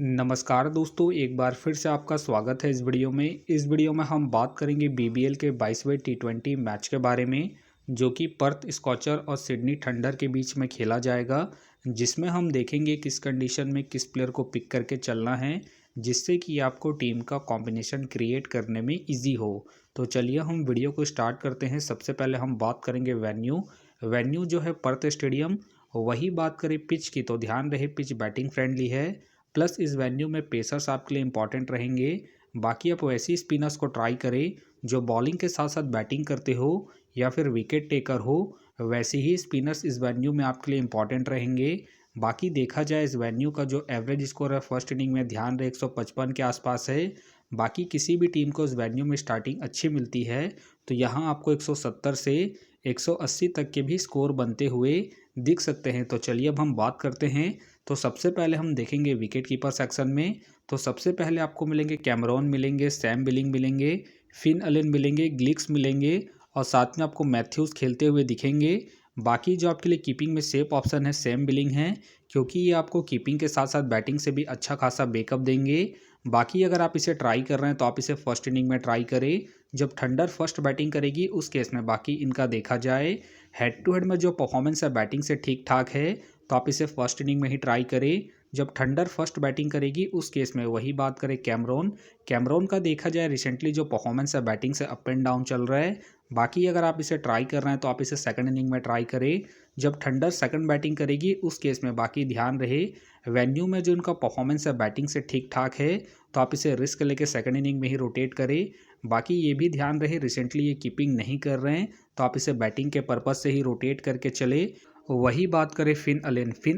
नमस्कार दोस्तों, एक बार फिर से आपका स्वागत है इस वीडियो में। इस वीडियो में हम बात करेंगे बीबीएल के 22वें टी20 मैच के बारे में, जो कि पर्थ स्कॉचर और सिडनी थंडर के बीच में खेला जाएगा, जिसमें हम देखेंगे किस कंडीशन में किस प्लेयर को पिक करके चलना है, जिससे कि आपको टीम का कॉम्बिनेशन क्रिएट करने में ईजी हो। तो चलिए हम वीडियो को स्टार्ट करते हैं। सबसे पहले हम बात करेंगे वेन्यू जो है पर्थ स्टेडियम। वही बात करें पिच की, तो ध्यान रहे पिच बैटिंग फ्रेंडली है, प्लस इस वेन्यू में पेसर्स आपके लिए इंपॉर्टेंट रहेंगे। बाकी आप वैसी स्पिनर्स को ट्राई करें जो बॉलिंग के साथ साथ बैटिंग करते हो या फिर विकेट टेकर हो, वैसे ही स्पिनर्स इस वेन्यू में आपके लिए इंपॉर्टेंट रहेंगे। बाकी देखा जाए इस वेन्यू का जो एवरेज स्कोर है फर्स्ट इनिंग में, ध्यान रहे 155 के आसपास है। बाकी किसी भी टीम को इस वेन्यू में स्टार्टिंग अच्छी मिलती है, तो यहाँ आपको 170 से 180 तक के भी स्कोर बनते हुए दिख सकते हैं। तो चलिए अब हम बात करते हैं। तो सबसे पहले हम देखेंगे विकेट कीपर सेक्शन में। तो सबसे पहले आपको मिलेंगे कैमरॉन मिलेंगे, सैम बिलिंग मिलेंगे, फिन अलेन मिलेंगे, ग्लिक्स मिलेंगे और साथ में आपको मैथ्यूज़ खेलते हुए दिखेंगे। बाकी जो आपके लिए कीपिंग में सेफ ऑप्शन है सैम बिलिंग है, क्योंकि ये आपको कीपिंग के साथ साथ बैटिंग से भी अच्छा खासा बैकअप देंगे। बाकी अगर आप इसे ट्राई कर रहे हैं तो आप इसे फर्स्ट इनिंग में ट्राई करें, जब थंडर फर्स्ट बैटिंग करेगी उस केस में। बाकी इनका देखा जाए हेड टू हेड में जो परफॉर्मेंस है बैटिंग से ठीक ठाक है, तो आप इसे फर्स्ट इनिंग में ही ट्राई करें। जब थंडर फर्स्ट बैटिंग करेगी उस केस में वही बात करें कैमरॉन का देखा जाए रिसेंटली जो परफॉर्मेंस है बैटिंग से अप एंड डाउन चल रहा है। बाकी अगर आप इसे ट्राई कर रहे हैं तो आप इसे सेकंड इनिंग में ट्राई करें, जब थंडर सेकंड बैटिंग करेगी उस केस में। बाकी ध्यान रहे वेन्यू में जो इनका परफॉर्मेंस है बैटिंग से ठीक ठाक है, तो आप इसे रिस्क लेके सेकंड इनिंग में ही रोटेट करें। बाकी ये भी ध्यान रहे रिसेंटली ये कीपिंग नहीं कर रहे हैं, तो आप इसे बैटिंग के पर्पज़ से ही रोटेट करके चले। वही बात करें फिन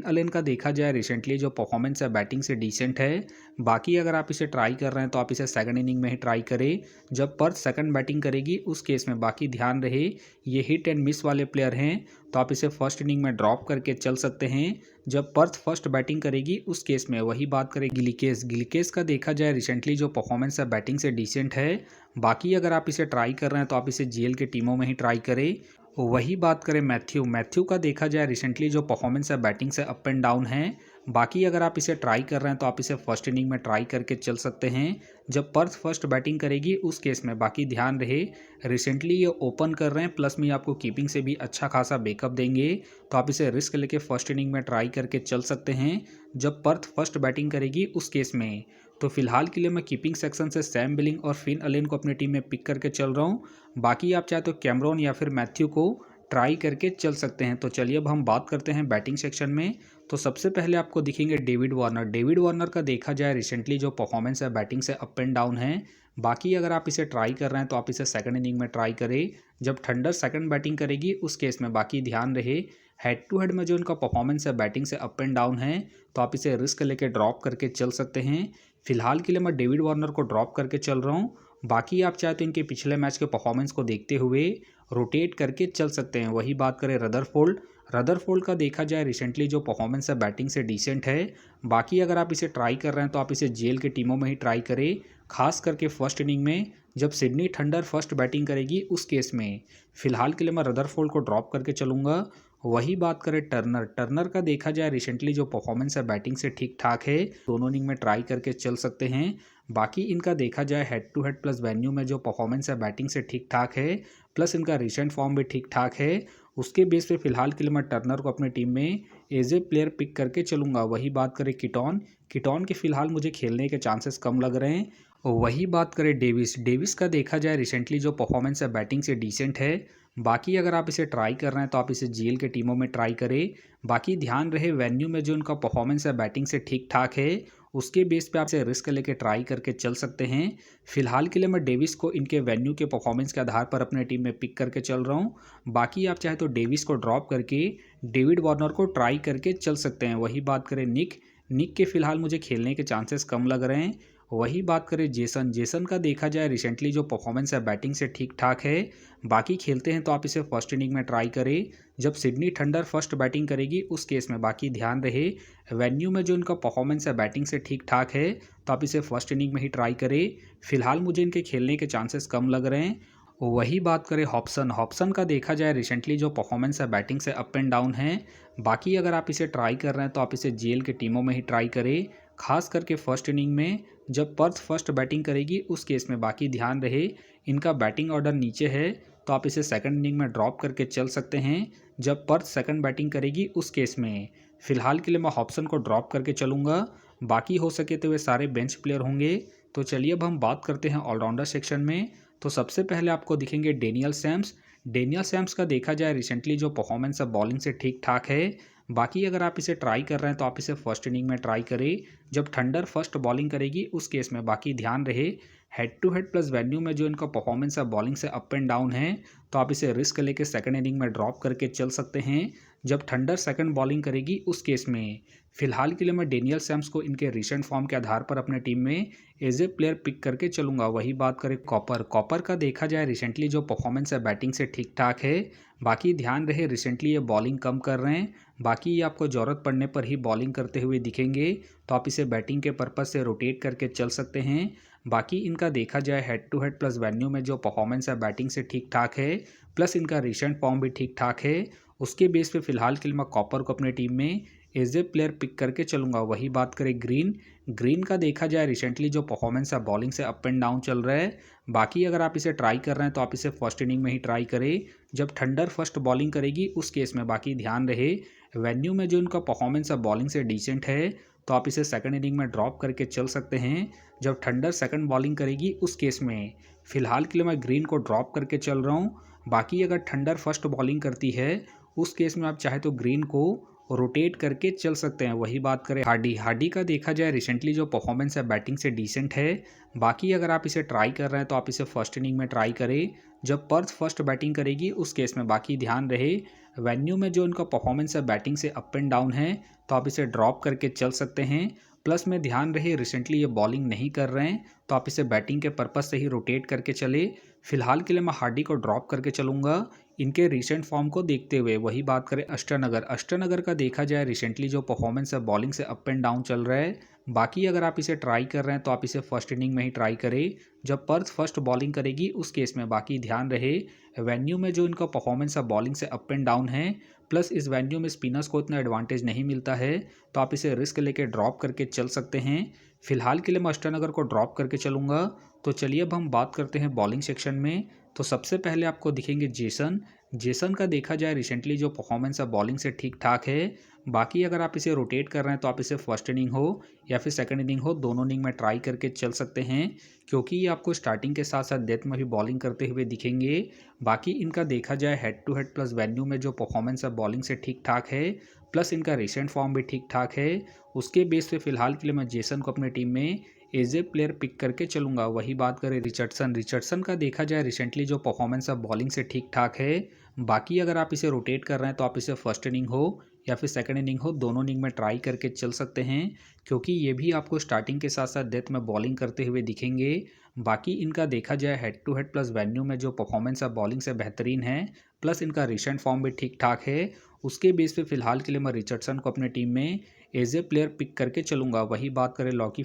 अलेन का देखा जाए रिसेंटली जो परफॉर्मेंस है बैटिंग से डिसेंट है। बाकी अगर आप इसे ट्राई कर रहे हैं तो आप इसे सेकंड इनिंग में ही ट्राई करें, जब पर्थ सेकंड बैटिंग करेगी उस केस में। बाकी ध्यान रहे ये हिट एंड मिस वाले प्लेयर हैं, तो आप इसे फर्स्ट इनिंग में ड्रॉप करके चल सकते हैं, जब पर्थ फर्स्ट बैटिंग करेगी उस केस में। वही बात करें गिलकेस का देखा जाए रिसेंटली जो परफॉर्मेंस है बैटिंग से डिसेंट है। बाकी अगर आप इसे ट्राई कर रहे हैं तो आप इसे जीएल के टीमों में ही ट्राई करें। वही बात करें मैथ्यू का देखा जाए रिसेंटली जो परफॉर्मेंस है बैटिंग से अप एंड डाउन है। बाकी अगर आप इसे ट्राई कर रहे हैं तो आप इसे फर्स्ट इनिंग में ट्राई करके चल सकते हैं, जब पर्थ फर्स्ट बैटिंग करेगी उस केस में। बाकी ध्यान रहे रिसेंटली ये ओपन कर रहे हैं, प्लस में आपको कीपिंग से भी अच्छा खासा बैकअप देंगे, तो आप इसे रिस्क लेके फर्स्ट इनिंग में ट्राई करके चल सकते हैं, जब पर्थ फर्स्ट बैटिंग करेगी उस केस में। तो फिलहाल के लिए मैं कीपिंग सेक्शन से सैम बिलिंग और फिन अलेन को अपनी टीम में पिक करके चल रहा हूँ। बाकी आप चाहे तो कैमरॉन या फिर मैथ्यू को ट्राई करके चल सकते हैं। तो चलिए अब हम बात करते हैं बैटिंग सेक्शन में। तो सबसे पहले आपको दिखेंगे डेविड वार्नर का देखा जाए रिसेंटली जो परफॉर्मेंस है बैटिंग से अप एंड डाउन है। बाकी अगर आप इसे ट्राई कर रहे हैं तो आप इसे सेकंड इनिंग में ट्राई करें, जब थंडर सेकंड बैटिंग करेगी उस केस में। बाकी ध्यान रहे हेड टू हेड में जो इनका परफॉर्मेंस है बैटिंग से अप एंड डाउन है, तो आप इसे रिस्क लेके ड्रॉप करके चल सकते हैं। फिलहाल के लिए मैं डेविड वार्नर को ड्रॉप करके चल रहा हूँ। बाकी आप चाहे तो इनके पिछले मैच के परफॉर्मेंस को देखते हुए रोटेट करके चल सकते हैं। वही बात करें रदरफोल्ड का देखा जाए रिसेंटली जो परफॉर्मेंस है बैटिंग से डिसेंट है। बाकी अगर आप इसे ट्राई कर रहे हैं तो आप इसे जेल के टीमों में ही ट्राई करें, खास करके फर्स्ट इनिंग में, जब सिडनी थंडर फर्स्ट बैटिंग करेगी उस केस में। फिलहाल के लिए मैं रदरफोल्ड को ड्रॉप करके चलूँगा। वही बात करें टर्नर का देखा जाए रिसेंटली जो परफॉर्मेंस है बैटिंग से ठीक ठाक है, दोनों इनिंग में ट्राई करके चल सकते हैं। बाकी इनका देखा जाए head to head plus venue में जो परफॉर्मेंस है बैटिंग से ठीक ठाक है, प्लस इनका रिसेंट फॉर्म भी ठीक ठाक है, उसके बेस पे फिलहाल के लिए मैं टर्नर को अपनी टीम में एज ए प्लेयर पिक करके चलूँगा। वही बात करें किटॉन के फिलहाल मुझे खेलने के चांसेस कम लग रहे हैं। वही बात करें डेविस का देखा जाए रिसेंटली जो परफॉर्मेंस है बैटिंग से डिसेंट है। बाकी अगर आप इसे ट्राई कर रहे हैं तो आप इसे जीएल के टीमों में ट्राई करें। बाकी ध्यान रहे वेन्यू में जो इनका परफॉर्मेंस है बैटिंग से ठीक ठाक है, उसके बेस पे आप इसे रिस्क लेके ट्राई करके चल सकते हैं। फिलहाल के लिए मैं डेविस को इनके वेन्यू के परफॉर्मेंस के आधार पर अपने टीम में पिक करके चल रहा हूँ। बाकी आप चाहे तो डेविस को ड्रॉप करके डेविड वार्नर को ट्राई करके चल सकते हैं। वही बात करें निक के फिलहाल मुझे खेलने के चांसेस कम लग रहे हैं। वही बात करें जेसन का देखा जाए रिसेंटली जो परफॉर्मेंस है बैटिंग से ठीक ठाक है। बाकी खेलते हैं तो आप इसे फर्स्ट इनिंग में ट्राई करें, जब सिडनी थंडर फर्स्ट बैटिंग करेगी उस केस में। बाकी ध्यान रहे वेन्यू में जो इनका परफॉर्मेंस है बैटिंग से ठीक ठाक है, तो आप इसे फर्स्ट इनिंग में ही ट्राई करें। फिलहाल मुझे इनके खेलने के चांसेस कम लग रहे हैं। वही बात करें हॉब्सन का देखा जाए रिसेंटली जो परफॉर्मेंस है बैटिंग से अप एंड डाउन है। बाकी अगर आप इसे ट्राई कर रहे हैं तो आप इसे जेल के टीमों में ही ट्राई करें। खास करके फर्स्ट इनिंग में जब पर्थ फर्स्ट बैटिंग करेगी उस केस में। बाकी ध्यान रहे इनका बैटिंग ऑर्डर नीचे है तो आप इसे सेकंड इनिंग में ड्रॉप करके चल सकते हैं जब पर्थ सेकंड बैटिंग करेगी उस केस में। फिलहाल के लिए मैं हॉब्सन को ड्रॉप करके चलूँगा। बाकी हो सके तो वे सारे बेंच प्लेयर होंगे। तो चलिए अब हम बात करते हैं ऑलराउंडर सेक्शन में। तो सबसे पहले आपको दिखेंगे डेनियल सैम्स। डेनियल सैम्स का देखा जाए रिसेंटली जो परफॉर्मेंस है बॉलिंग से ठीक ठाक है। बाकी अगर आप इसे ट्राई कर रहे हैं तो आप इसे फर्स्ट इनिंग में ट्राई करें जब थंडर फर्स्ट बॉलिंग करेगी उस केस में। बाकी ध्यान रहे head to head plus venue में जो इनका परफॉर्मेंस है बॉलिंग से अप एंड डाउन है तो आप इसे रिस्क लेके सेकंड इनिंग में ड्रॉप करके चल सकते हैं जब थंडर सेकंड बॉलिंग करेगी उस केस में। फिलहाल के लिए मैं डेनियल सैम्स को इनके रिसेंट फॉर्म के आधार पर अपने टीम में एज ए प्लेयर पिक करके चलूंगा। वही बात करें कॉपर का देखा जाए रिसेंटली जो परफॉर्मेंस है बैटिंग से ठीक ठाक है। बाकी ध्यान रहे रिसेंटली ये बॉलिंग कम कर रहे हैं। बाकी ये आपको ज़रूरत पड़ने पर ही बॉलिंग करते हुए दिखेंगे तो आप इसे बैटिंग के पर्पज़ से रोटेट करके चल सकते हैं। बाकी इनका देखा जाए head to head plus venue में जो परफॉर्मेंस है बैटिंग से ठीक ठाक है प्लस इनका रिसेंट फॉर्म भी ठीक ठाक है। उसके बेस पे फिलहाल के लिए मैं कॉपर को अपने टीम में एज ए प्लेयर पिक करके चलूंगा। वही बात करें ग्रीन का देखा जाए रिसेंटली जो परफॉर्मेंस है बॉलिंग से अप एंड डाउन चल रहा है। बाकी अगर आप इसे ट्राई कर रहे हैं तो आप इसे फर्स्ट इनिंग में ही ट्राई करें जब थंडर फर्स्ट बॉलिंग करेगी उस केस में। बाकी ध्यान रहे वेन्यू में जो इनका परफॉर्मेंस है बॉलिंग से डिसेंट है तो आप इसे सेकंड इनिंग में ड्रॉप करके चल सकते हैं जब थंडर सेकंड बॉलिंग करेगी उस केस में। फिलहाल के लिए मैं ग्रीन को ड्रॉप करके चल रहा हूँ। बाकी अगर थंडर फर्स्ट बॉलिंग करती है उस केस में आप चाहे तो ग्रीन को रोटेट करके चल सकते हैं। वही बात करें हार्डी का देखा जाए रिसेंटली जो परफॉर्मेंस है बैटिंग से डिसेंट है। बाकी अगर आप इसे ट्राई कर रहे हैं तो आप इसे फर्स्ट इनिंग में ट्राई करें जब पर्थ फर्स्ट बैटिंग करेगी उस केस में। बाकी ध्यान रहे वेन्यू में जो इनका परफॉर्मेंस है बैटिंग से अप एंड डाउन है तो आप इसे ड्रॉप करके चल सकते हैं। प्लस में ध्यान रहे रिसेंटली ये बॉलिंग नहीं कर रहे हैं तो आप इसे बैटिंग के पर्पज़ से ही रोटेट करके चले। फिलहाल के लिए मैं हार्डी को ड्रॉप करके चलूँगा इनके रिसेंट फॉर्म को देखते हुए। वही बात करें अष्टनगर का देखा जाए रिसेंटली जो परफॉर्मेंस है बॉलिंग से अप एंड डाउन चल रहा है। बाकी अगर आप इसे ट्राई कर रहे हैं तो आप इसे फर्स्ट इनिंग में ही ट्राई करें जब पर्थ फर्स्ट बॉलिंग करेगी उस केस में। बाकी ध्यान रहे वेन्यू में जो इनका परफॉर्मेंस है बॉलिंग से अप एंड डाउन है प्लस इस वेन्यू में स्पिनर्स को इतना एडवांटेज नहीं मिलता है तो आप इसे रिस्क लेके ड्रॉप करके चल सकते हैं। फिलहाल के लिए मैं अष्टनगर को ड्रॉप करके चलूँगा। तो चलिए अब हम बात करते हैं बॉलिंग सेक्शन में। तो सबसे पहले आपको दिखेंगे जेसन का देखा जाए रिसेंटली जो परफॉर्मेंस है बॉलिंग से ठीक ठाक है। बाकी अगर आप इसे रोटेट कर रहे हैं तो आप इसे फर्स्ट इनिंग हो या फिर सेकंड इनिंग हो दोनों इनिंग में ट्राई करके चल सकते हैं क्योंकि ये आपको स्टार्टिंग के साथ साथ डेथ में भी बॉलिंग करते हुए दिखेंगे। बाकी इनका देखा जाए head to head plus venue में जो परफॉर्मेंस है बॉलिंग से ठीक ठाक है प्लस इनका रिसेंट फॉर्म भी ठीक ठाक है। उसके बेस पे फिलहाल के लिए मैं जेसन को अपने टीम में एज ए प्लेयर पिक करके चलूँगा। वही बात करें रिचर्डसन का देखा जाए रिसेंटली जो परफॉर्मेंस है बॉलिंग से ठीक ठाक है। बाकी अगर आप इसे रोटेट कर रहे हैं तो आप इसे फर्स्ट इनिंग हो या फिर सेकंड इनिंग हो दोनों इनिंग में ट्राई करके चल सकते हैं क्योंकि ये भी आपको स्टार्टिंग के साथ साथ डेथ में बॉलिंग करते हुए दिखेंगे। बाकी इनका देखा जाए head to head plus venue में जो परफॉर्मेंस है बॉलिंग से बेहतरीन है प्लस इनका रिसेंट फॉर्म भी ठीक ठाक है। उसके बेस पे फिलहाल के लिए मैं रिचर्डसन को अपने टीम में एज ए प्लेयर पिक करके चलूँगा। वही बात करें लॉकी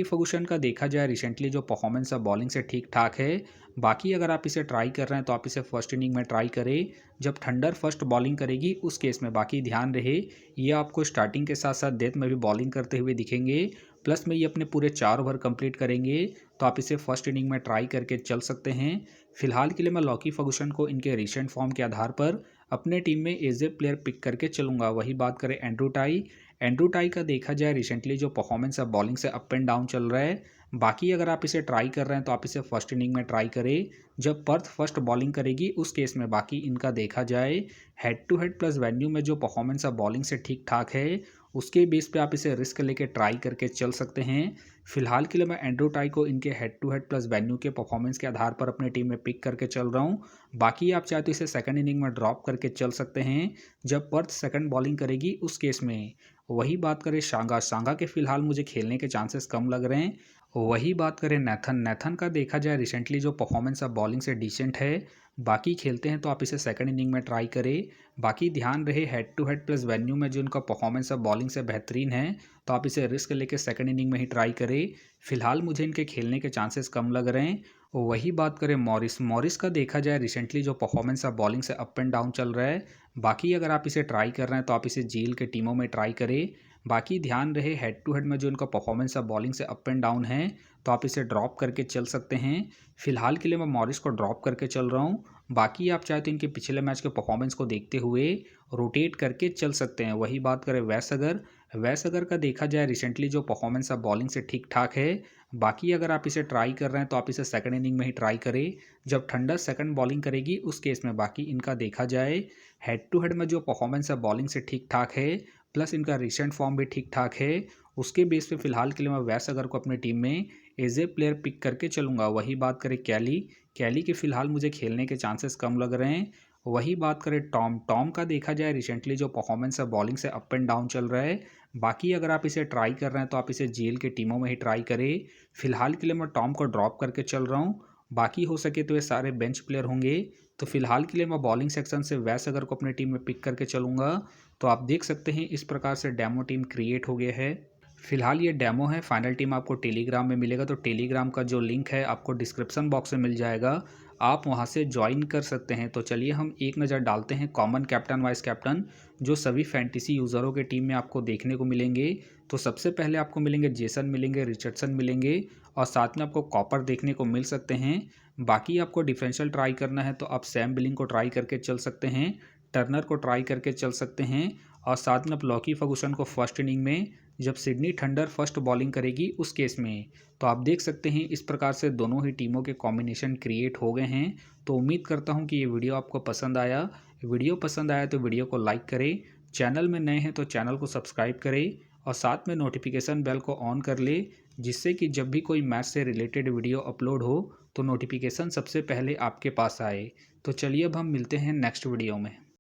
फर्गूसन का देखा जाए रिसेंटली जो परफॉर्मेंस है बॉलिंग से ठीक ठाक है। बाकी अगर आप इसे ट्राई कर रहे हैं तो आप इसे फर्स्ट इनिंग में ट्राई करें जब थंडर फर्स्ट बॉलिंग करेगी उस केस में। बाकी ध्यान रहे ये आपको स्टार्टिंग के साथ साथ डेथ में भी बॉलिंग करते हुए दिखेंगे प्लस में ये अपने पूरे 4 ओवर कंप्लीट करेंगे तो आप इसे फर्स्ट इनिंग में ट्राई करके चल सकते हैं। फिलहाल के लिए मैं लॉकी फर्गूसन को इनके रिसेंट फॉर्म के आधार पर अपने टीम में एज ए प्लेयर पिक करके चलूँगा। वही बात करें एंड्रू टाई का देखा जाए रिसेंटली जो परफॉर्मेंस है बॉलिंग से अप एंड डाउन चल रहा है। बाकी अगर आप इसे ट्राई कर रहे हैं तो आप इसे फर्स्ट इनिंग में ट्राई करें जब पर्थ फर्स्ट बॉलिंग करेगी उस केस में। बाकी इनका देखा जाए head to head plus venue में जो परफॉर्मेंस है बॉलिंग से ठीक ठाक है उसके बेस पे आप इसे रिस्क लेके ट्राई करके चल सकते हैं। फिलहाल के लिए मैं एंड्रू टाई को इनके head to head plus venue के परफॉर्मेंस के आधार पर अपने टीम में पिक करके चल रहा हूँ। बाकी आप चाहे तो इसे सेकंड इनिंग में ड्रॉप करके चल सकते हैं जब पर्थ सेकंड बॉलिंग करेगी उस केस में। वही बात करें सांगा के फिलहाल मुझे खेलने के चांसेस कम लग रहे हैं। वही बात करें नेथन का देखा जाए रिसेंटली जो परफॉर्मेंस है बॉलिंग से डिसेंट है। बाकी खेलते हैं तो आप इसे सेकंड इनिंग में ट्राई करें। बाकी ध्यान रहे head to head plus venue में जो इनका परफॉर्मेंस है बॉलिंग से बेहतरीन है तो आप इसे रिस्क लेके सेकंड इनिंग में ही ट्राई करें। फिलहाल मुझे इनके खेलने के चांसेस कम लग रहे हैं। वही बात करें मॉरिस का देखा जाए रिसेंटली जो परफॉर्मेंस है बॉलिंग से अप एंड डाउन चल रहा है। बाकी अगर आप इसे ट्राई कर रहे हैं तो आप इसे जील के टीमों में ट्राई करें। बाकी ध्यान रहे हेड टू हेड में जो इनका परफॉर्मेंस है बॉलिंग से अप एंड डाउन है, तो आप इसे ड्रॉप करके चल सकते हैं। फिलहाल के लिए मैं मॉरिस को ड्रॉप करके चल रहा हूँ। बाकी आप चाहे तो इनके पिछले मैच के परफॉर्मेंस को देखते हुए रोटेट करके चल सकते हैं। वही बात करें वैस अगर का देखा जाए रिसेंटली जो परफॉर्मेंस है बॉलिंग से ठीक ठाक है। बाकी अगर आप इसे ट्राई कर रहे हैं तो आप इसे सेकंड इनिंग में ही ट्राई करें, जब ठंडर सेकंड बॉलिंग करेगी उस केस में। बाकी इनका देखा जाए हेड टू हेड में जो परफॉर्मेंस है बॉलिंग से ठीक ठाक है, प्लस इनका रिसेंट फॉर्म भी ठीक ठाक है। उसके बेस पे फिलहाल के लिए मैं वैस अगर को अपनी टीम में एज ए प्लेयर पिक करके चलूँगा। वही बात करें कैली के फिलहाल मुझे खेलने के चांसेस कम लग रहे हैं। वही बात करें टॉम का देखा जाए रिसेंटली जो परफॉर्मेंस है बॉलिंग से अप एंड डाउन चल रहा है। बाकी अगर आप इसे ट्राई कर रहे हैं तो आप इसे जीएल के टीमों में ही ट्राई करें। फिलहाल के लिए मैं टॉम को ड्रॉप करके चल रहा हूँ। बाकी हो सके तो ये सारे बेंच प्लेयर होंगे। तो फिलहाल के लिए मैं बॉलिंग सेक्शन से वैस अगर को अपनी टीम में पिक करके चलूँगा। तो आप देख सकते हैं इस प्रकार से डेमो टीम क्रिएट हो गया है। फिलहाल ये डेमो है, फाइनल टीम आपको टेलीग्राम में मिलेगा। तो टेलीग्राम का जो लिंक है आपको डिस्क्रिप्शन बॉक्स में मिल जाएगा, आप वहां से ज्वाइन कर सकते हैं। तो चलिए हम एक नज़र डालते हैं कॉमन कैप्टन वाइस कैप्टन जो सभी फैंटेसी यूज़रों के टीम में आपको देखने को मिलेंगे। तो सबसे पहले आपको मिलेंगे जेसन, मिलेंगे रिचर्डसन, मिलेंगे और साथ में आपको कॉपर देखने को मिल सकते हैं। बाकी आपको डिफरेंशियल ट्राई करना है तो आप सैम बिलिंग को ट्राई करके चल सकते हैं, टर्नर को ट्राई करके चल सकते हैं और साथ में आप लॉकी फर्गुसन को फर्स्ट इनिंग में जब सिडनी थंडर फर्स्ट बॉलिंग करेगी उस केस में। तो आप देख सकते हैं इस प्रकार से दोनों ही टीमों के कॉम्बिनेशन क्रिएट हो गए हैं। तो उम्मीद करता हूं कि ये वीडियो आपको पसंद आया। वीडियो पसंद आया तो वीडियो को लाइक करें, चैनल में नए हैं तो चैनल को सब्सक्राइब करें और साथ में नोटिफिकेशन बेल को ऑन कर ले, जिससे कि जब भी कोई मैच से रिलेटेड वीडियो अपलोड हो तो नोटिफिकेशन सबसे पहले आपके पास आए। तो चलिए अब हम मिलते हैं नेक्स्ट वीडियो में।